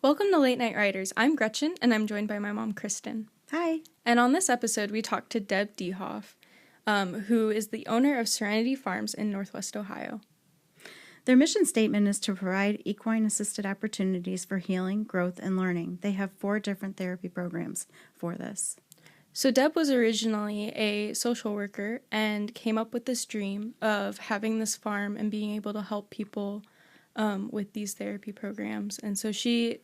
Welcome to Late Night Riders. I'm Gretchen, and I'm joined by my mom, Kristen. Hi. And on this episode, we talked to Deb DeHoff, who is the owner of Serenity Farms in Northwest Ohio. Their mission statement is to provide equine-assisted opportunities for healing, growth, and learning. They have 4 different therapy programs for this. So Deb was originally a social worker and came up with this dream of having this farm and being able to help people with these therapy programs. And so she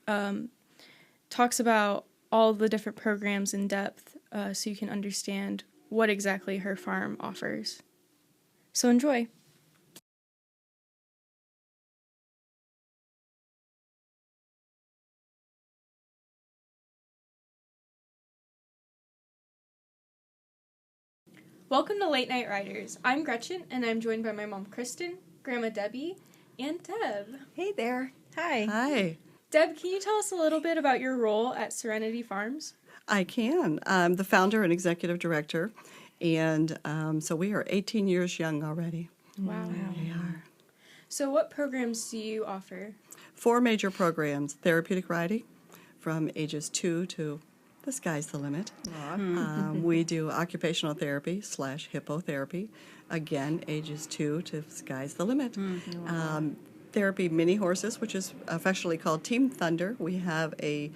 talks about all the different programs in depth so you can understand what exactly her farm offers. So enjoy. Welcome to Late Night Riders. I'm Gretchen, and I'm joined by my mom, Kristen, Grandma Debbie, and Deb. Hey there. Hi. Hi. Deb, can you tell us a little bit about your role at Serenity Farms? I can. I'm the founder and executive director, and so we are 18 years young already. Wow. We are. So what programs do you offer? 4 major programs: therapeutic riding from ages 2 to the sky's the limit. We do occupational therapy / hippotherapy, again, ages 2 to sky's the limit. Therapy mini horses, which is affectionately called Team Thunder. We have a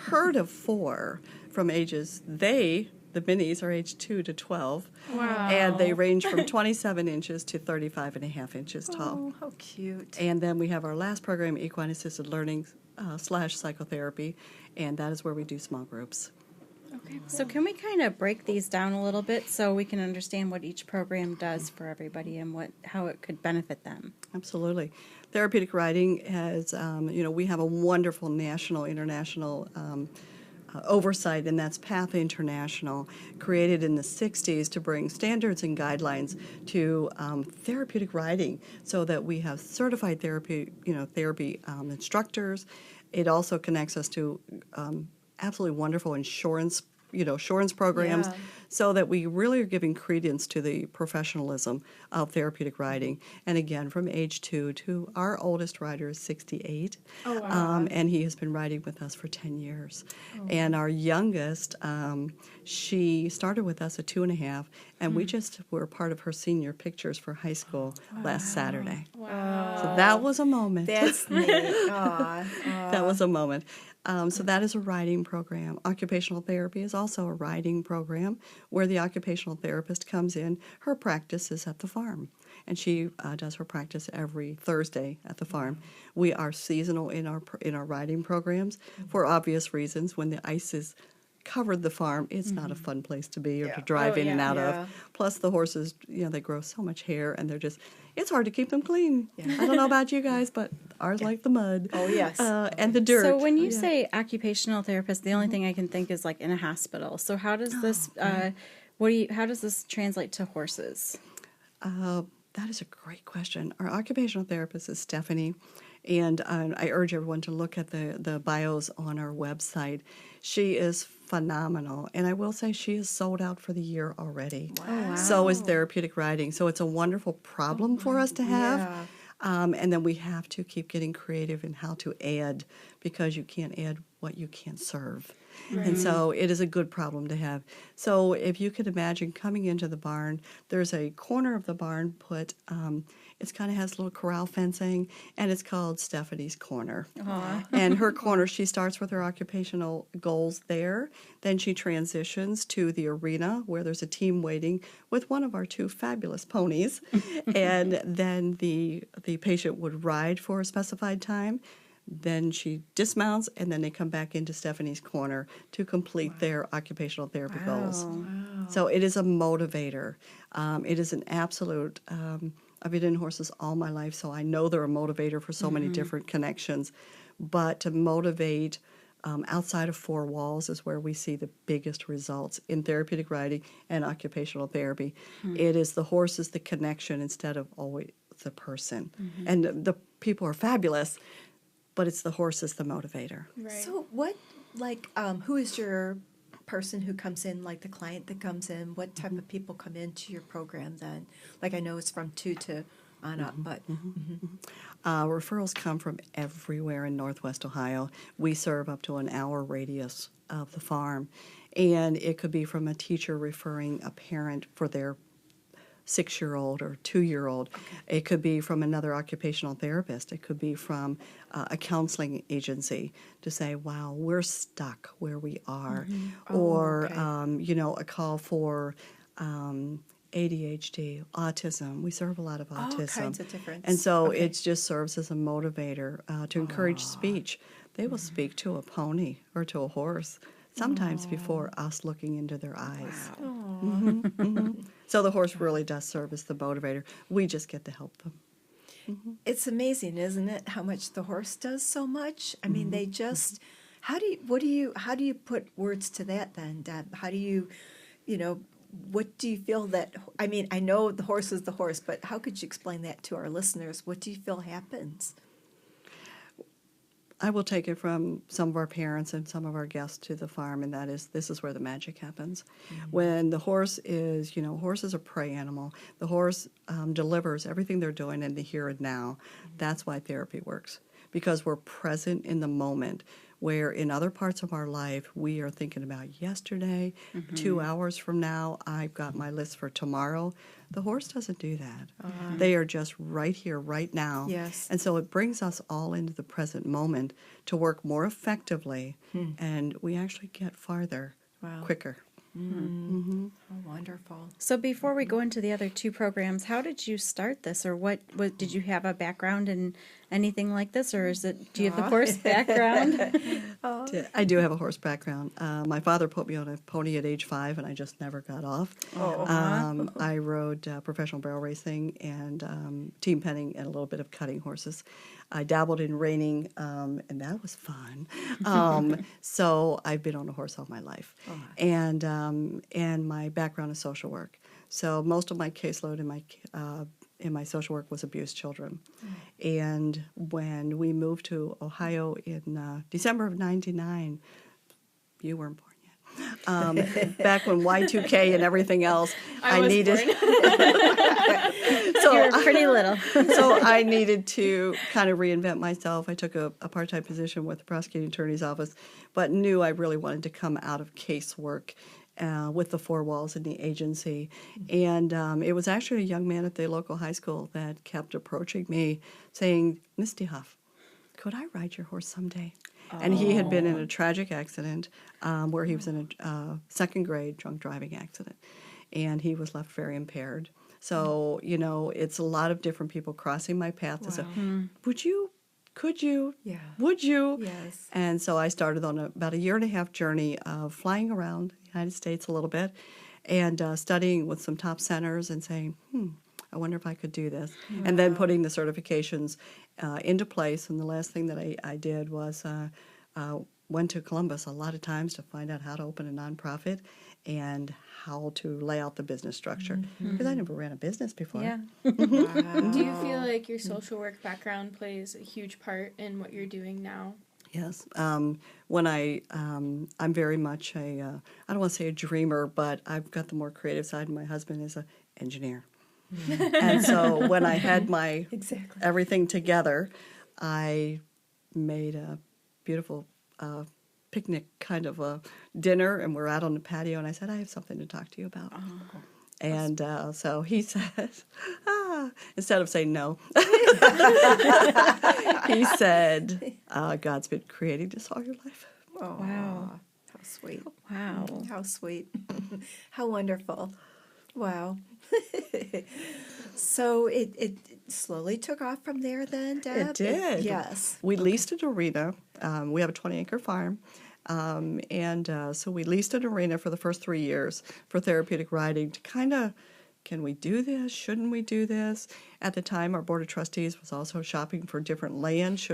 herd of 4 from ages, the minis are age 2 to 12. Wow. And they range from 27 inches to 35 and a half inches tall. Oh, how cute. And then we have our last program, Equine Assisted Learning / Psychotherapy, and that is where we do small groups. Okay. So can we kind of break these down a little bit so we can understand what each program does for everybody and how it could benefit them? Absolutely. Therapeutic riding has, we have a wonderful national, international oversight, and that's PATH International, created in the 60s to bring standards and guidelines to therapeutic riding so that we have certified therapy instructors. It also connects us to absolutely wonderful insurance programs, so that we really are giving credence to the professionalism of therapeutic riding. And again, from age 2 to our oldest rider is 68. Oh, wow. And he has been riding with us for 10 years. And our youngest, she started with us at 2.5, and we just were part of her senior pictures for high school last Saturday. Wow. So that was a moment. That's neat. Aw. That was a moment. So that is a riding program. Occupational therapy is also a riding program where the occupational therapist comes in. Her practice is at the farm, and she does her practice every Thursday at the farm. We are seasonal in our riding programs for obvious reasons. When the ice is covered the farm, it's not a fun place to be or to drive in and out of. Plus the horses, they grow so much hair, and it's hard to keep them clean. I don't know about you guys, but ours like the mud. Oh, yes. And the dirt. So when you say occupational therapist, the only thing I can think is like in a hospital. So how does this how does this translate to horses? That is a great question. Our occupational therapist is Stephanie, and I urge everyone to look at the bios on our website. She is phenomenal, and I will say she is sold out for the year already. Wow. So is therapeutic riding. So it's a wonderful problem for us to have. Yeah. And then we have to keep getting creative in how to add, because you can't add what you can't serve. Right. And so it is a good problem to have. So if you could imagine coming into the barn, there's a corner of the barn put, it kind of has little corral fencing, and it's called Stephanie's Corner. And her corner, she starts with her occupational goals there. Then she transitions to the arena where there's a team waiting with one of our 2 fabulous ponies. And then the patient would ride for a specified time. Then she dismounts, and then they come back into Stephanie's Corner to complete their occupational therapy goals. Wow. So it is a motivator. It is an absolute. I've been in horses all my life, so I know they're a motivator for so many different connections. But to motivate outside of 4 walls is where we see the biggest results in therapeutic riding and occupational therapy. It is the horses, the connection, instead of always the person. And the people are fabulous, but it's the horses, the motivator. Right. So what, who is your person who comes in, like the client that comes in? What type of people come into your program then? Like I know it's from 2 to on up. But Referrals come from everywhere in Northwest Ohio. We serve up to an hour radius of the farm, and it could be from a teacher referring a parent for their 6-year-old or 2-year-old. Okay. It could be from another occupational therapist. It could be from a counseling agency to say, wow, we're stuck where we are. Or, a call for ADHD, autism. We serve a lot of autism. All kinds of different. And so it just serves as a motivator to encourage speech. They will speak to a pony or to a horse, sometimes before us looking into their eyes. Wow. So the horse really does serve as the motivator. We just get to help them. It's amazing, isn't it, how much the horse does so much? I mean, they just, how do you put words to that then, Deb? How do you what do you feel that, I mean, I know the horse is the horse, but how could you explain that to our listeners? What do you feel happens? I will take it from some of our parents and some of our guests to the farm, and this is where the magic happens. When the horse is, horse is a prey animal. The horse delivers everything they're doing in the here and now. That's why therapy works, because we're present in the moment, where in other parts of our life, we are thinking about yesterday, 2 hours from now, I've got my list for tomorrow. The horse doesn't do that. They are just right here, right now. Yes. And so it brings us all into the present moment to work more effectively, and we actually get farther quicker. Oh, wonderful. So before we go into the other two programs, how did you start this, or what did you have a background in anything like this, or do you have the horse background? I do have a horse background. My father put me on a pony at age 5, and I just never got off. I rode professional barrel racing and team penning and a little bit of cutting horses. I dabbled in reining, and that was fun. So I've been on a horse all my life. And my background is social work. So most of my caseload in my social work was abused children. And when we moved to Ohio in December of '99, you weren't born yet. Back when Y2K and everything else, I needed. So you were pretty little. So I needed to kind of reinvent myself. I took a part-time position with the prosecuting attorney's office, but knew I really wanted to come out of casework with the four walls in the agency. And it was actually a young man at the local high school that kept approaching me saying, Miss DeHoff, could I ride your horse someday? And he had been in a tragic accident where he was in a second grade drunk driving accident. And he was left very impaired. So, it's a lot of different people crossing my path to say, would you, could you, would you? Yes. And so I started on about a 1.5-year journey of flying around the United States a little bit and studying with some top centers and saying, I wonder if I could do this. Wow. And then putting the certifications into place. And the last thing that I did was went to Columbus a lot of times to find out how to open a nonprofit and how to lay out the business structure. Because I never ran a business before. Yeah. Do you feel like your social work background plays a huge part in what you're doing now? Yes. When I'm very much I don't want to say a dreamer, but I've got the more creative side, and my husband is an engineer. And so when I had my everything together, I made a beautiful picnic kind of a dinner, and we're out on the patio, and I said, I have something to talk to you about. And so he says, instead of saying no, he said, God's been creating this all your life. Oh, wow. How sweet. Wow. How sweet. How wonderful. Wow. So it slowly took off from there then, Deb? It did. Yes. We leased an arena. We have a 20-acre farm. So we leased an arena for the first 3 years for therapeutic riding to kind of, can we do this? Shouldn't we do this? At the time, our board of trustees was also shopping for different land.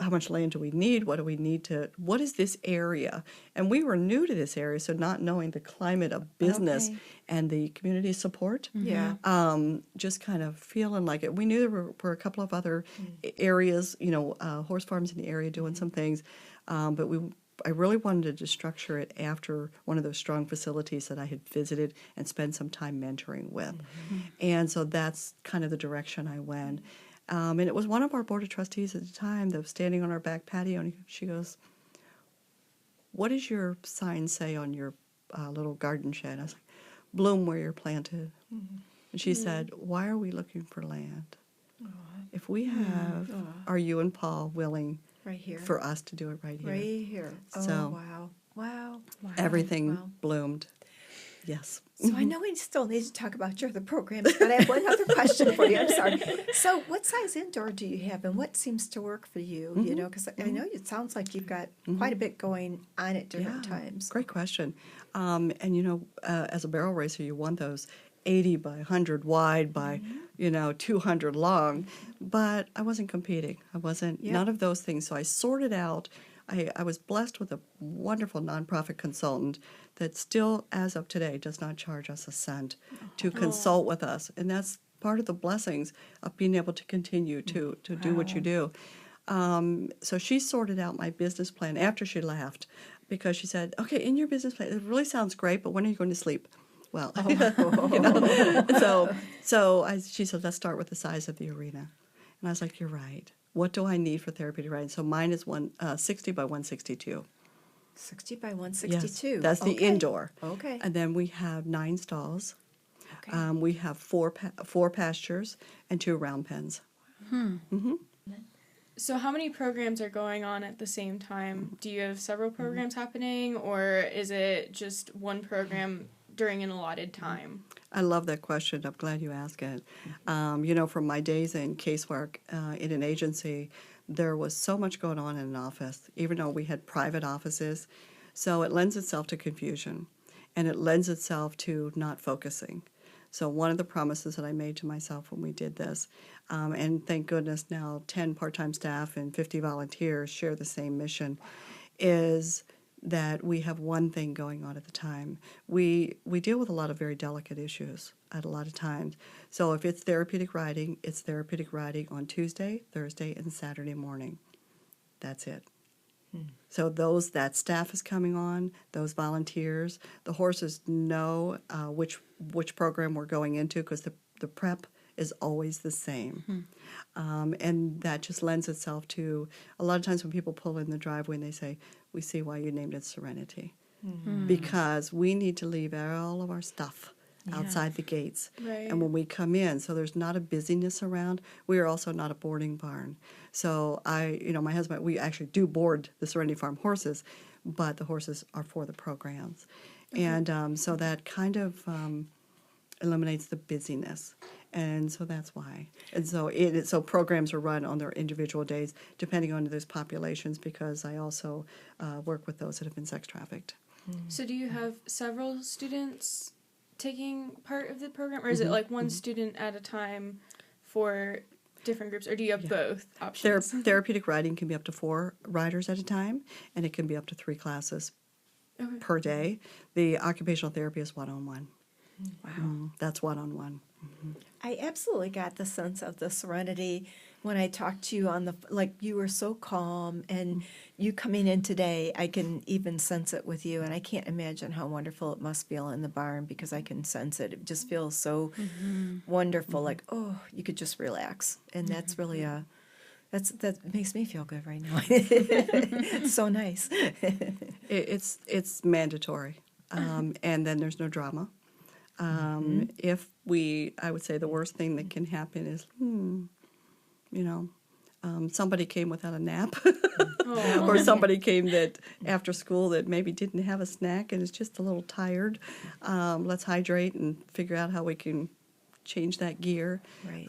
How much land do we need? What do we need what is this area? And we were new to this area, so not knowing the climate of business and the community support. Yeah. Just kind of feeling like it. We knew there were a couple of other areas, horse farms in the area doing some things, but we I really wanted to structure it after one of those strong facilities that I had visited and spent some time mentoring with. And so that's kind of the direction I went. And it was one of our board of trustees at the time that was standing on our back patio, and she goes, "What does your sign say on your little garden shed?" I was like, "Bloom where you're planted." And she said, "Why are we looking for land? If we have, are you and Paul willing Right here. for us to do it right here?" Right here. Oh, So- wow. Wow. Everything Wow. bloomed. Yes. So I know we still need to talk about your other programs, but I have one other question for you. I'm sorry. So what size indoor do you have, and what seems to work for you? You know, because I know it sounds like you've got quite a bit going on at different times. Great question. And you know, as a barrel racer, you want those 80 by 100 wide by, 200 long. But I wasn't competing. I wasn't, none of those things. So I sorted out. I was blessed with a wonderful nonprofit consultant that still, as of today, does not charge us a cent to consult with us. And that's part of the blessings of being able to continue to do what you do. So she sorted out my business plan after she left, because she said, "Okay, in your business plan, it really sounds great, but when are you going to sleep?" Well, she said, "Let's start with the size of the arena." And I was like, "You're right. What do I need for therapeutic riding?" So mine is 60 by 162. 60 by 162. Yes, that's the indoor. Okay. And then we have 9 stalls. Okay. We have four pastures and 2 round pens. So how many programs are going on at the same time? Do you have several programs happening, or is it just one program during an allotted time? I love that question. I'm glad you asked it. From my days in casework in an agency, there was so much going on in an office, even though we had private offices. So it lends itself to confusion, and it lends itself to not focusing. So one of the promises that I made to myself when we did this, and thank goodness now 10 part-time staff and 50 volunteers share the same mission, is that we have one thing going on at the time. We deal with a lot of very delicate issues at a lot of times. So if it's therapeutic riding, it's therapeutic riding on Tuesday, Thursday, and Saturday morning. That's it. So that staff is coming on, those volunteers. The horses know which program we're going into, because the prep is always the same. And that just lends itself to, a lot of times when people pull in the driveway and they say, "We see why you named it Serenity." Because we need to leave all of our stuff outside the gates. Right. And when we come in, so there's not a busyness around. We are also not a boarding barn. So my husband, we actually do board the Serenity Farm horses, but the horses are for the programs. And so that kind of eliminates the busyness. And so that's why. And so so programs are run on their individual days, depending on those populations, because I also work with those that have been sex trafficked. So do you have several students taking part of the program, or is it like one student at a time for different groups, or do you have both options? Therapeutic riding can be up to 4 riders at a time, and it can be up to 3 classes per day. The occupational therapy is one-on-one. Wow. That's one-on-one. I absolutely got the sense of the serenity when I talked to you you were so calm, and you coming in today, I can even sense it with you, and I can't imagine how wonderful it must feel in the barn, because I can sense it. It just feels so wonderful, like, oh, you could just relax, and that's really that makes me feel good right now. It's so nice. It's mandatory, and then there's no drama. I would say the worst thing that can happen is, somebody came without a nap, or somebody came that after school that maybe didn't have a snack and is just a little tired. Let's hydrate and figure out how we can change that gear. Right.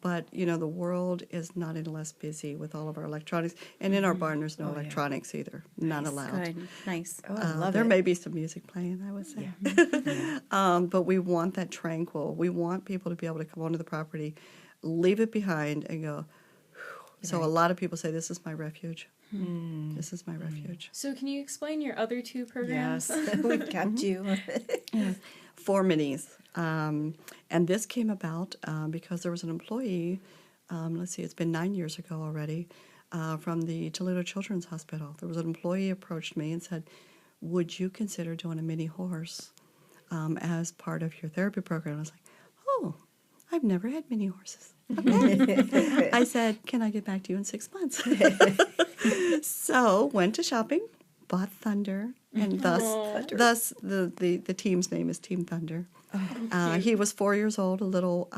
But the world is not any less busy with all of our electronics, and in our barn there's no electronics either. Not allowed. Good. Nice. Oh, I love there it. may be some music playing, I would say. But we want that tranquil. We want people to be able to come onto the property, leave it behind, and go. Whew. So a lot of people say, "This is my refuge. This is my refuge." So can you explain your other 2 programs? Yes, we've kept you. 4 minis. And this came about because there was an employee, it's been 9 years ago already, from the Toledo Children's Hospital. There was an employee approached me and said, would you consider doing a mini horse as part of your therapy program? I was like, oh, I've never had mini horses. Okay. I said, can I get back to you in 6 months? So went to shopping, bought Thunder, and thus the team's name is Team Thunder. He was 4 years old, a little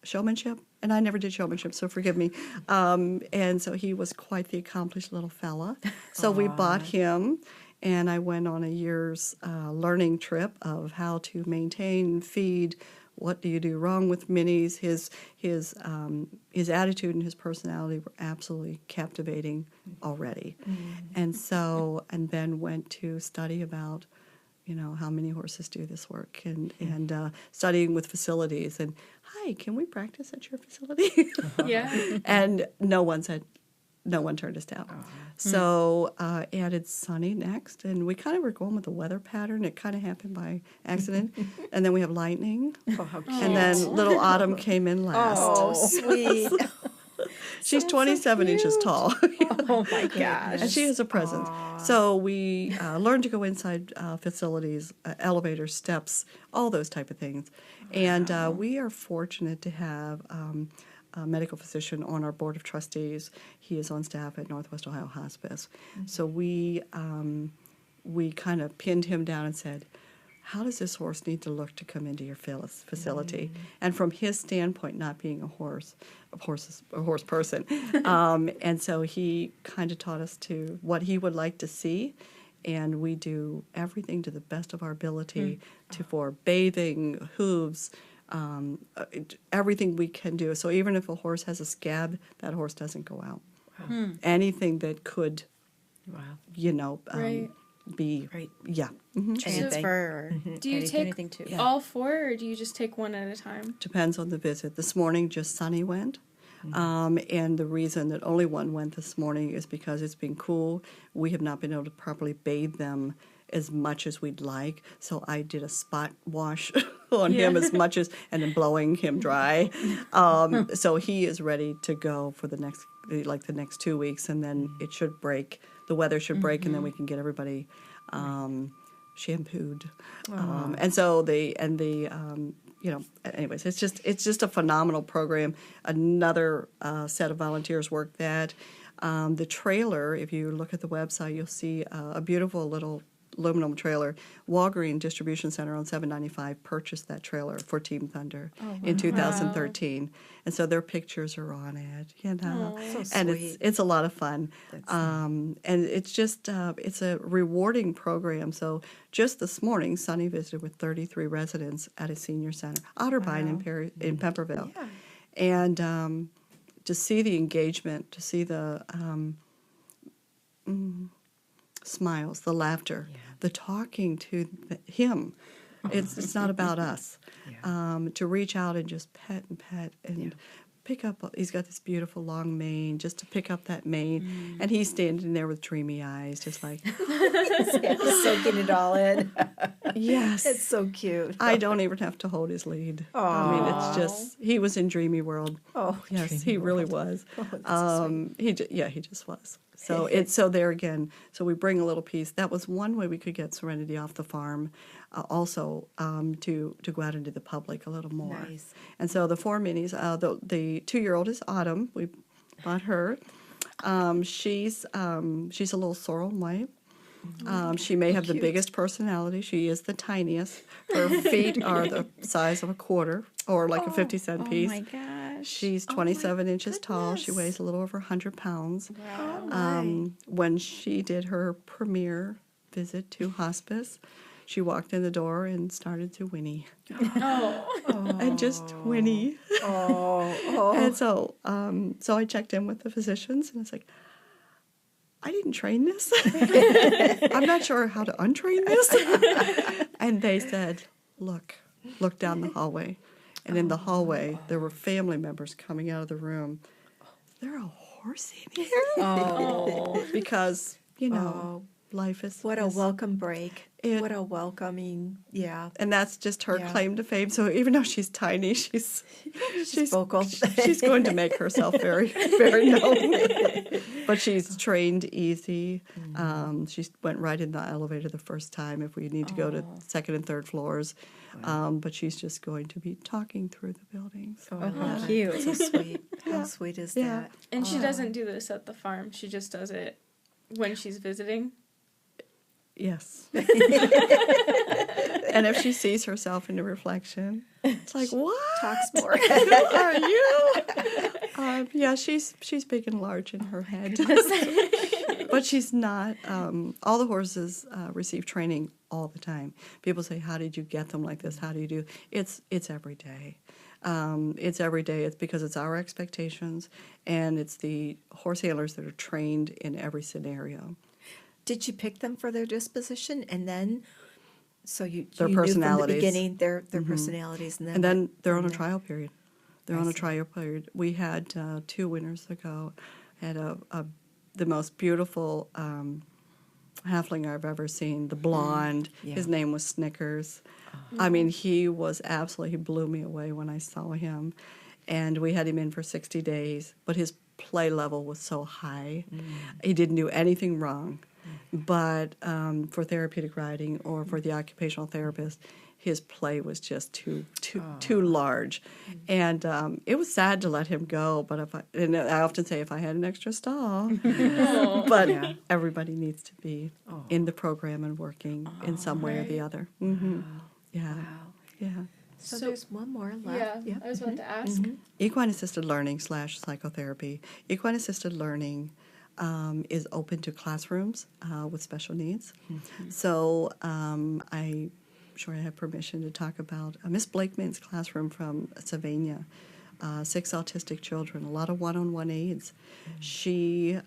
showmanship, and I never did showmanship, so forgive me. And so he was quite the accomplished little fella. So we bought him, and I went on a year's learning trip of how to maintain, feed. What do you do wrong with minis? His attitude and his personality were absolutely captivating already, and then went to study about, how many horses do this work, and studying with facilities. And hi, can we practice at your facility? Yeah. And no one turned us down. So added Sunny next, and we kind of were going with the weather pattern. It kind of happened by accident. And then we have Lightning. Oh, how cute. And then Little Autumn came in last. Oh, sweet. She's 27 inches tall. Oh, my gosh. And she has a presence. So we learned to go inside facilities, elevators, steps, all those type of things. And we are fortunate to have a medical physician on our board of trustees. He is on staff at Northwest Ohio Hospice. So we kind of pinned him down and said, how does this horse need to look to come into your facility? And from his standpoint, not being a horse person, and so he kind of taught us to what he would like to see, and we do everything to the best of our ability for bathing, hooves, everything we can do. So even if a horse has a scab, that horse doesn't go out. Wow. Anything that could, Right. be, yeah. Transfer. Do you anything take too. all four, or do you just take one at a time? Depends on the visit. This morning, just Sunny went. And the reason that only one went this morning is because it's been cool. We have not been able to properly bathe them as much as we'd like. So I did a spot wash on him as much as, and then blowing him dry. So he is ready to go for the next 2 weeks, and then it should break. The weather should break, and then we can get everybody shampooed. And so anyways, it's just a phenomenal program. Another set of volunteers work that. The trailer, if you look at the website, you'll see a beautiful little aluminum trailer. Walgreen Distribution Center on 795 purchased that trailer for Team Thunder in 2013, and so their pictures are on it. So and sweet. it's a lot of fun, and it's just it's a rewarding program. So just this morning, Sunny visited with 33 residents at a senior center, Otterbein in Pemberville, and to see the engagement, to see the smiles, the laughter, the talking to him. It's not about us. To reach out and just pet and pick up. He's got this beautiful long mane, just to pick up that mane, and he's standing there with dreamy eyes, just like soaking it all in. yes, It's so cute. I don't even have to hold his lead. I mean, it's just he was in dreamy world. Oh, Yes, dreamy he really world. was. Oh, He just was. So so there again. So we bring a little piece. That was one way we could get Serenity off the farm. Also to go out into the public a little more. Nice. And so the 4 minis. The 2-year-old is Autumn. We bought her. She's a little sorrel and white. She may have the biggest personality. She is the tiniest. Her feet are the size of a quarter or like a 50-cent piece. Oh my gosh. She's 27 inches tall. She weighs a little over 100 pounds. Wow. When she did her premiere visit to hospice, she walked in the door and started to whinny. And just whinny. And so I checked in with the physicians, and I was like, I didn't train this. I'm not sure how to untrain this. And they said, look down the hallway. And in the hallway, there were family members coming out of the room. Is there a horse in here? Oh. Because, life is... What a welcome break. It- What a welcoming, yeah. And that's just her Yeah. claim to fame. So even though she's tiny, she's vocal. She's going to make herself very, very known. But she's trained easy. She went right in the elevator the first time if we need to go to second and third floors. But she's just going to be talking through the buildings. Oh, I love cute. it. So sweet. How sweet is Yeah. that? And she doesn't do this at the farm. She just does it when she's visiting. Yes. And if she sees herself in the reflection, it's like, what? Talks more. Who are you? Yeah, she's big and large in her head. But she's not. All the horses receive training all the time. People say, how did you get them like this? How do you do? It's every day. It's every day. It's because it's our expectations, and it's the horse handlers that are trained in every scenario. Did you pick them for their disposition, and then so you Their knew from the personalities. beginning their personalities, And then they're on a from there? trial period. They're on a trial period. We had 2 winners ago. Had the most beautiful halfling I've ever seen, the blonde. Yeah. His name was Snickers. I mean, he blew me away when I saw him. And we had him in for 60 days, but his play level was so high. He didn't do anything wrong. But for therapeutic riding or for the occupational therapist, his play was just too large, and it was sad to let him go. But I often say, if I had an extra stall, but everybody needs to be in the program and working in some way or the other. Mm-hmm. Yeah, yeah. So there's one more left. Yeah, Yep. I was about to ask. Equine assisted learning / psychotherapy. Equine assisted learning is open to classrooms with special needs. So I'm sure I have permission to talk about Miss Blakeman's classroom from Sylvania. 6 autistic children, a lot of one-on-one aids. She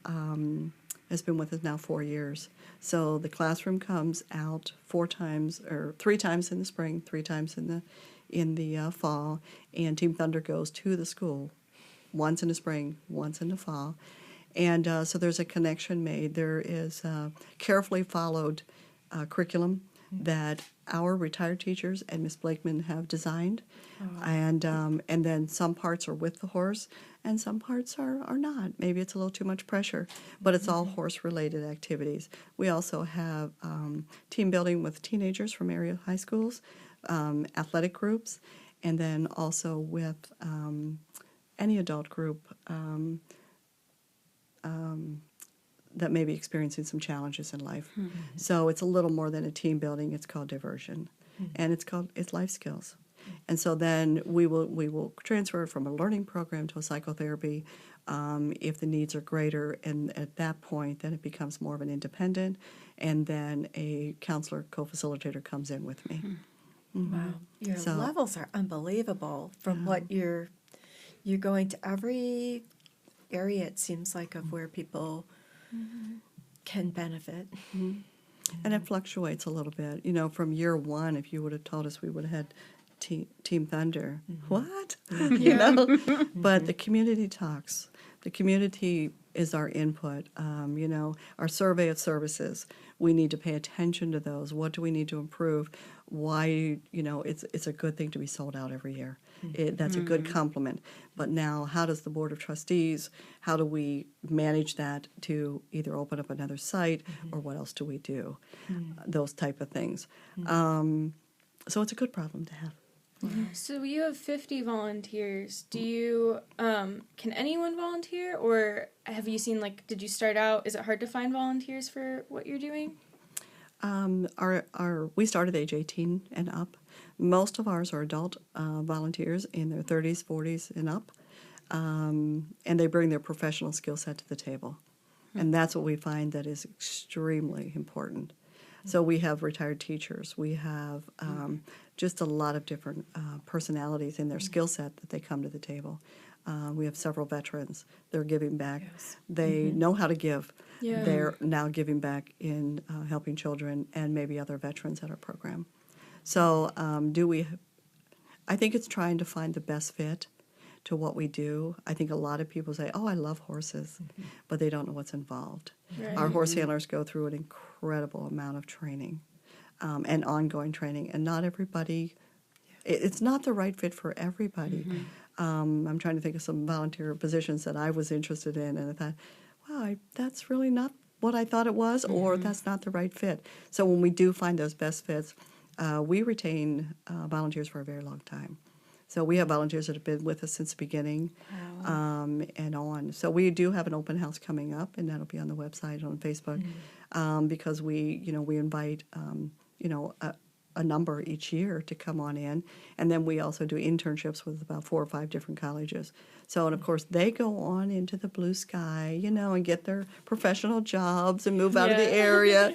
has been with us now 4 years. So the classroom comes out 3 times in the spring, 3 times in the fall, and Team Thunder goes to the school once in the spring, once in the fall. And so there's a connection made. There is carefully followed curriculum that our retired teachers and Miss Blakeman have designed. And then some parts are with the horse and some parts are not. Maybe it's a little too much pressure, but it's all horse-related activities. We also have team building with teenagers from area high schools, athletic groups, and then also with any adult group that may be experiencing some challenges in life. So it's a little more than a team building. It's called diversion, and it's life skills. And so then we will transfer from a learning program to a psychotherapy if the needs are greater, and at that point then it becomes more of an independent, and then a counselor co-facilitator comes in with me. Wow, your So- levels are unbelievable from what you're going to every area, it seems like, of where people can benefit. And it fluctuates a little bit. You know, from year 1, if you would have told us we would have had Team Thunder, what? You know? But the community talks. The community is our input. You know, our survey of services, we need to pay attention to those. What do we need to improve? Why, you know, it's a good thing to be sold out every year. That's a good compliment. But now, how does the Board of Trustees, how do we manage that to either open up another site or what else do we do? Those type of things. So it's a good problem to have. So you have 50 volunteers. Do you, can anyone volunteer, or have you seen, like, did you start out, is it hard to find volunteers for what you're doing? We started age 18 and up. Most of ours are adult volunteers in their 30s, 40s, and up, and they bring their professional skill set to the table. And that's what we find that is extremely important. So we have retired teachers. We have just a lot of different personalities in their skill set that they come to the table. We have several veterans. They're giving back. Yes. They know how to give. Yeah. They're now giving back in helping children and maybe other veterans at our program. So I think it's trying to find the best fit. to what we do. I think a lot of people say, oh, I love horses, but they don't know what's involved. Right. Our horse handlers go through an incredible amount of training and ongoing training, and not everybody, it's not the right fit for everybody. I'm trying to think of some volunteer positions that I was interested in, and I thought, wow, that's really not what I thought it was, or that's not the right fit. So when we do find those best fits, we retain volunteers for a very long time. So we have volunteers that have been with us since the beginning and on. So we do have an open house coming up, and that'll be on the website, on Facebook, because we invite, a number each year to come on in. And then we also do internships with about 4 or 5 different colleges. So, and of course, they go on into the blue sky, and get their professional jobs and move out of the area.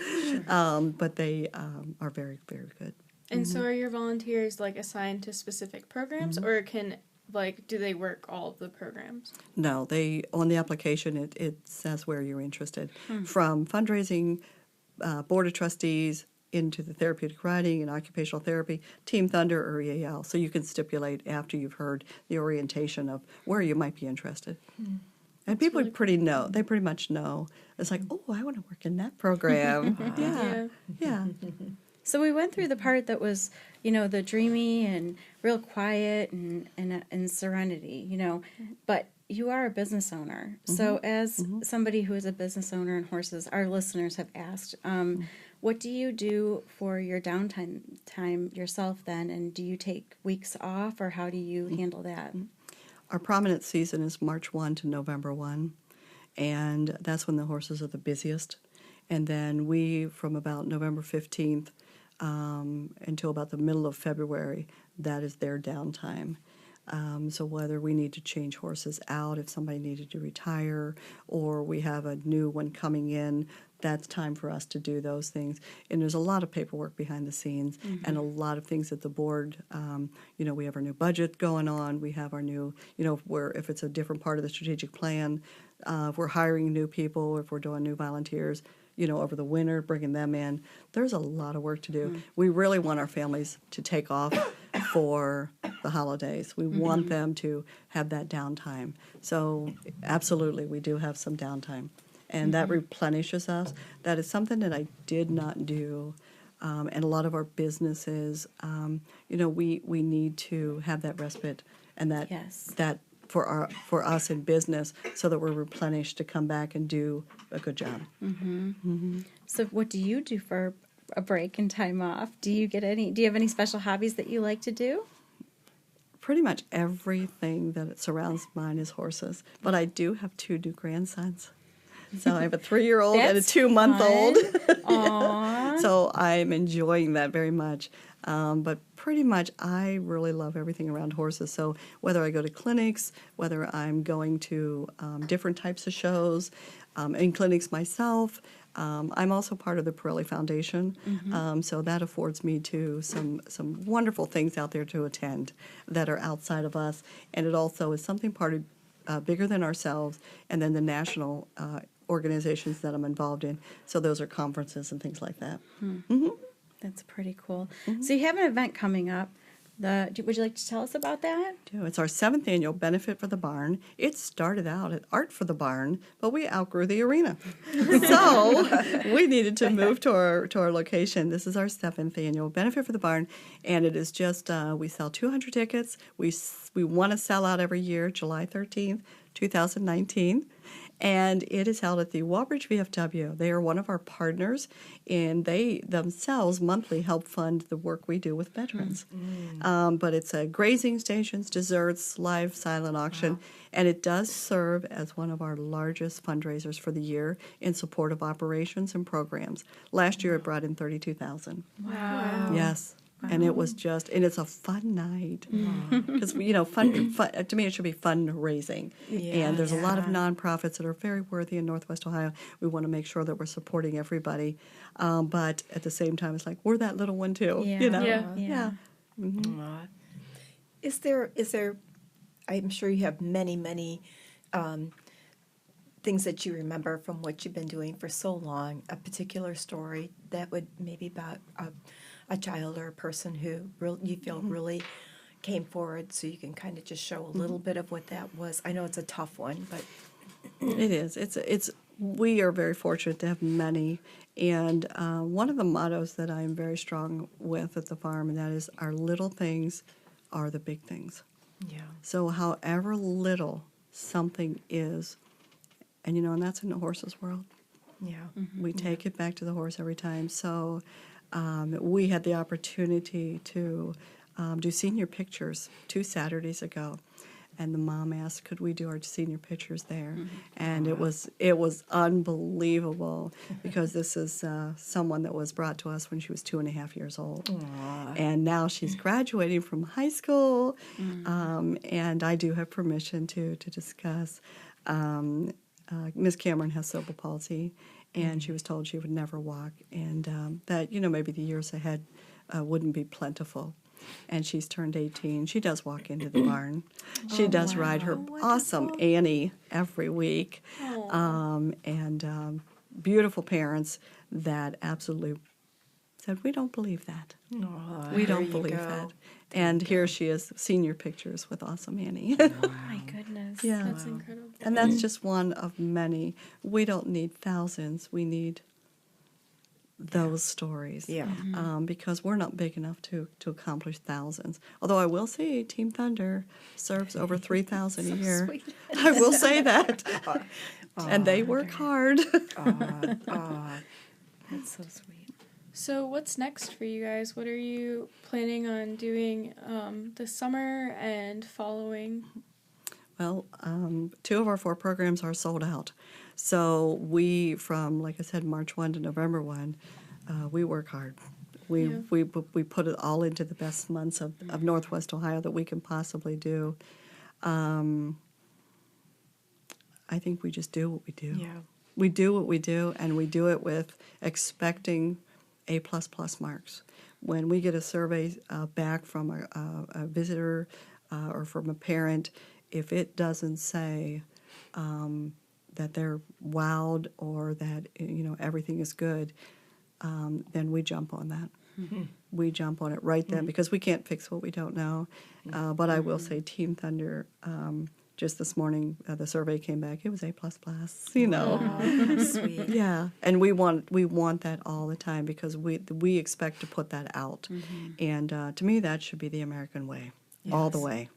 But they are very, very good. And so are your volunteers, assigned to specific programs, or do they work all of the programs? No, on the application, it says where you're interested. From fundraising, board of trustees, into the therapeutic riding and occupational therapy, Team Thunder or EAL. So you can stipulate after you've heard the orientation of where you might be interested. And people really pretty much know. It's like, oh, I want to work in that program. Yeah. So we went through the part that was, the dreamy and real quiet and serenity, but you are a business owner. So as somebody who is a business owner in horses, our listeners have asked, what do you do for your downtime yourself then? And do you take weeks off, or how do you handle that? Our prominent season is March 1 to November 1, and that's when the horses are the busiest. And then we, from about November 15th until about the middle of February, that is their downtime. So whether we need to change horses out, if somebody needed to retire, or we have a new one coming in, that's time for us to do those things. And there's a lot of paperwork behind the scenes and a lot of things at the board. We have our new budget going on. We have our new, if it's a different part of the strategic plan, if we're hiring new people, if we're doing new volunteers, over the winter, bringing them in. There's a lot of work to do. We really want our families to take off for the holidays. We want them to have that downtime. So absolutely, we do have some downtime. And that replenishes us. That is something that I did not do. And a lot of our businesses, we need to have that respite and that for us in business, so that we're replenished to come back and do a good job. So what do you do for a break and time off? Do you have any special hobbies that you like to do? Pretty much everything that surrounds mine is horses, but I do have 2 new grandsons. So I have a 3-year-old and a 2-month-old. Aww. So I'm enjoying that very much. But pretty much I really love everything around horses. So whether I go to clinics, whether I'm going to different types of shows, in clinics myself, I'm also part of the Pirelli Foundation. So that affords me to some wonderful things out there to attend that are outside of us. And it also is something part of bigger than ourselves, and then the national organizations that I'm involved in. So those are conferences and things like that. That's pretty cool. So you have an event coming up. Would you like to tell us about that? It's our 7th annual Benefit for the Barn. It started out at Art for the Barn, but we outgrew the arena. So we needed to move to our location. This is our 7th annual Benefit for the Barn, and it is just, we sell 200 tickets. We want to sell out every year, July 13th, 2019. And it is held at the Walbridge VFW. They are one of our partners, and they themselves monthly help fund the work we do with veterans. But it's grazing stations, desserts, live silent auction, and it does serve as one of our largest fundraisers for the year in support of operations and programs. Last year it brought in $32,000. Wow. Yes. And it was and it's a fun night. Because, fun, to me, it should be fundraising. And there's a lot of nonprofits that are very worthy in Northwest Ohio. We want to make sure that we're supporting everybody. But at the same time, it's like, we're that little one, too. Yeah. Is there, I'm sure you have many things that you remember from what you've been doing for so long, a particular story that would maybe about a child or a person who you feel really came forward, so you can kind of just show a little bit of what that was. I know it's a tough one, but It is. It's. We are very fortunate to have many, and one of the mottos that I am very strong with at the farm, and that is, our little things are the big things. yeah. So however little something is, and that's in the horse's world. Yeah. We take it back to the horse every time. So we had the opportunity to do senior pictures 2 Saturdays ago, and the mom asked, could we do our senior pictures there? And it was unbelievable, because this is someone that was brought to us when she was 2.5 years old. And now she's graduating from high school, and I do have permission to discuss. Miss Cameron has cerebral palsy, and she was told she would never walk, and that maybe the years ahead wouldn't be plentiful. And she's turned 18. She does walk into the barn. She does ride her awesome Annie every week, and beautiful parents that absolutely said, we don't believe that. We don't believe that. And here she is, senior pictures with awesome Annie. My goodness. Yeah. That's incredible. And that's just one of many. We don't need thousands. We need those stories. Yeah. Because we're not big enough to accomplish thousands. Although I will say Team Thunder serves over 3,000 a year. Sweet. I will say that. And they work hard. That's so sweet. So what's next for you guys? What are you planning on doing this summer and following? Well, 2 of our 4 programs are sold out. So we, from, like I said, March 1 to November 1, we work hard. We put it all into the best months of Northwest Ohio that we can possibly do. I think we just do what we do. Yeah. We do what we do, and we do it with expecting A++ marks. When we get a survey back from a visitor or from a parent, if it doesn't say that they're wowed or that everything is good, then we jump on that. We jump on it right then, because we can't fix what we don't know. But I will say, Team Thunder, just this morning, the survey came back. It was A++. Sweet. Yeah, and we want that all the time, because we expect to put that out, and to me that should be the American way, all the Yes. way.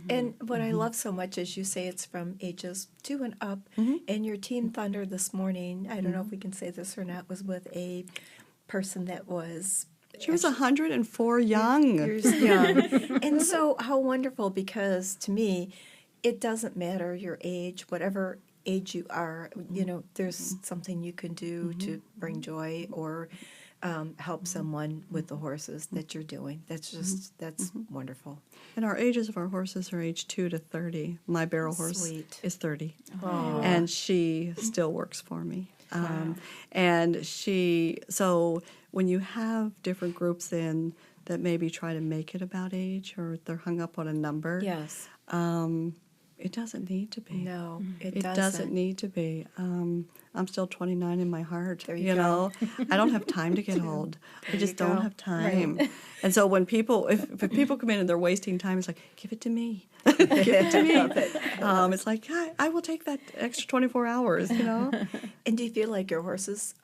And what I love so much is you say it's from ages 2 and up, and your Team Thunder this morning, I don't know if we can say this or not, was with a person that was... She was 104 young. Years young. And so how wonderful, because to me, it doesn't matter your age, whatever age you are, there's something you can do to bring joy or help someone with the horses that you're doing. That's wonderful. And our ages of our horses are age 2 to 30. My barrel horse Sweet. is 30, Oh. and she still works for me. And so when you have different groups in that maybe try to make it about age, or they're hung up on a number, Yes. it doesn't need to be. No, it It doesn't. doesn't need to be. I'm still 29 in my heart. There you go. I don't have time to get old. I you just go. don't have time. And so when people, if people come in and they're wasting time, it's like, give it to me. Give it to me. It's like, I will take that extra 24 hours. And do you feel like your horses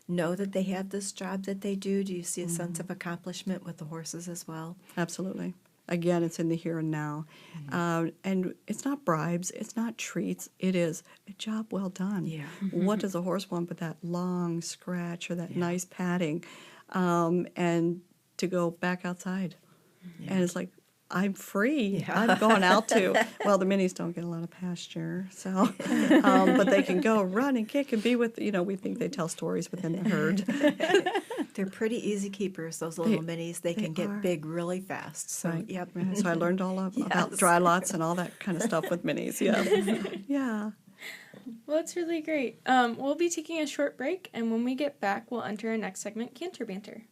know that they have this job that they do? Do you see a sense of accomplishment with the horses as well? Absolutely. Again, it's in the here and now. And it's not bribes, it's not treats, it is a job well done. Yeah. What does a horse want but that long scratch or that nice padding, and to go back outside? And it's like, I'm free. Yeah. I'm going out to, well, the minis don't get a lot of pasture, so, but they can go run and kick and be with, we think they tell stories within the herd. They're pretty easy keepers, those little minis. They can they get are. big really fast. So, Right. yep. Yeah, so I learned all about Yes. dry lots and all that kind of stuff with minis. Yeah. Yeah. Well, that's really great. We'll be taking a short break, and when we get back, we'll enter our next segment, Canter Banter.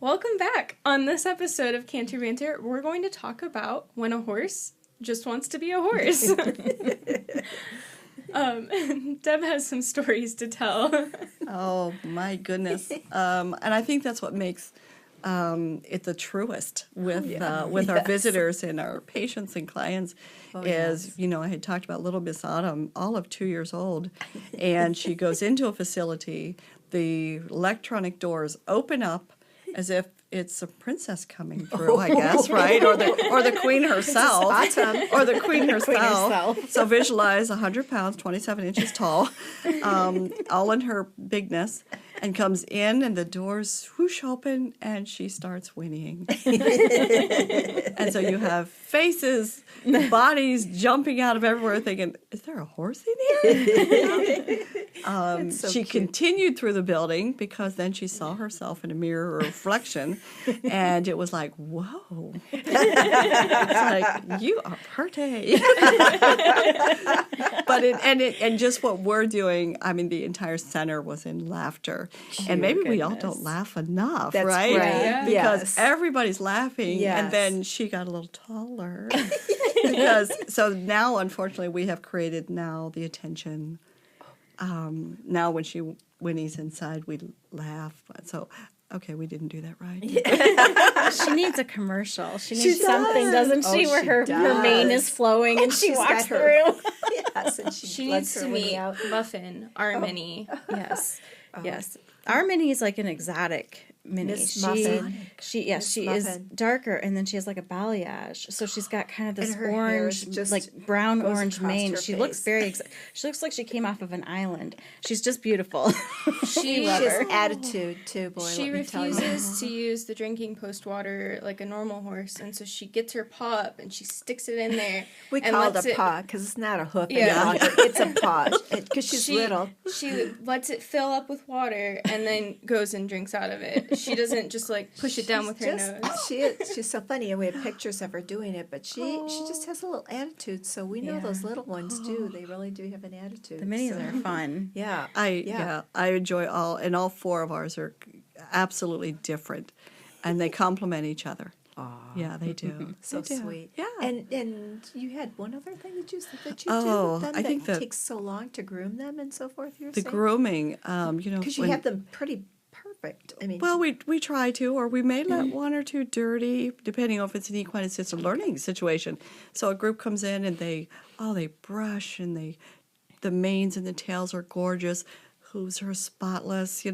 Welcome back. On this episode of Canter Banter, we're going to talk about when a horse just wants to be a horse. Deb has some stories to tell. Oh, my goodness. And I think that's what makes it the truest with our visitors and our patients and clients is, I had talked about little Miss Autumn, all of 2 years old, and she goes into a facility, the electronic doors open up as if it's a princess coming through, I guess, right? Or the queen herself. Or the queen herself. So visualize 100 pounds, 27 inches tall, all in her bigness, and comes in, and the doors swoosh open, and she starts whinnying. And so you have faces, bodies jumping out of everywhere thinking, is there a horse in here? She continued through the building because then she saw herself in a mirror or reflection, and it was like, whoa. It's like, you are pretty. But just what we're doing, I mean, the entire center was in laughter. And maybe we all don't laugh enough, That's right? Yeah. Because everybody's laughing, and then she got a little taller. So now, unfortunately, we have created now the attention. Now when he's inside, we laugh. So, okay, we didn't do that right. She needs a commercial. She needs something, doesn't she? Where her mane is flowing and she walks through. Yes, and She needs to meet Muffin, our mini. Yes. Yes. Our mini is like an exotic mini. Miss Muffin. She is Muffin. darker, and then she has like a balayage. So she's got kind of this And her hair is orange, just like brown goes orange across mane. her She looks face. she looks like she came off of an island. She's just beautiful. She has attitude too, boy. She let me tell you. refuses to use the drinking post water like a normal horse, and so she gets her paw up and she sticks it in there. We and call it lets a paw because it's not a hoof any Yeah. longer. It's a paw because she's little. She lets it fill up with water and then goes and drinks out of it. She doesn't just like push it down with her nose. She's so funny, and we have pictures of her doing it. But she just has a little attitude. So we know those little ones do. They really do have an attitude. The minis are fun. Yeah, I enjoy all four of ours are absolutely different, and they complement each other. Yeah, they do. so They do. sweet. Yeah. And you had one other thing that you do Oh, with them I that think that- takes so long to groom them and so forth. You're The saying? grooming, Because you when- have them pretty perfect. I mean, Well, we try to, or we may let one or two dirty, depending on if it's an equine assisted learning situation. So a group comes in and they brush, and the manes and the tails are gorgeous. Hooves are spotless,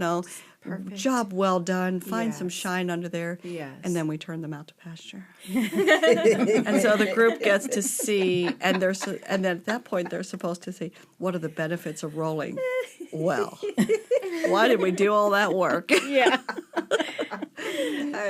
Perfect. job well done. Find some Yes. shine under there. Yes. And then we turn them out to pasture. And so the group gets to see, and then at that point they're supposed to see, what are the benefits of rolling? Well, why did we do all that work? Yeah.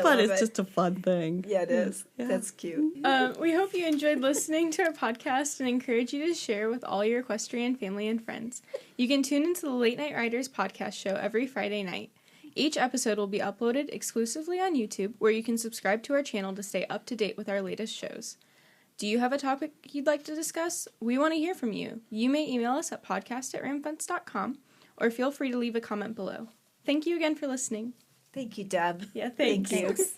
But it's just a fun thing. Yeah, it is. Yeah. That's cute. We hope you enjoyed listening to our podcast and encourage you to share with all your equestrian family and friends. You can tune into the Late Night Riders podcast show every Friday night. Each episode will be uploaded exclusively on YouTube, where you can subscribe to our channel to stay up to date with our latest shows. Do you have a topic you'd like to discuss? We want to hear from you. You may email us at podcast@ramfence.com, or feel free to leave a comment below. Thank you again for listening. Thank you, Deb. Yeah, thanks. Thanks.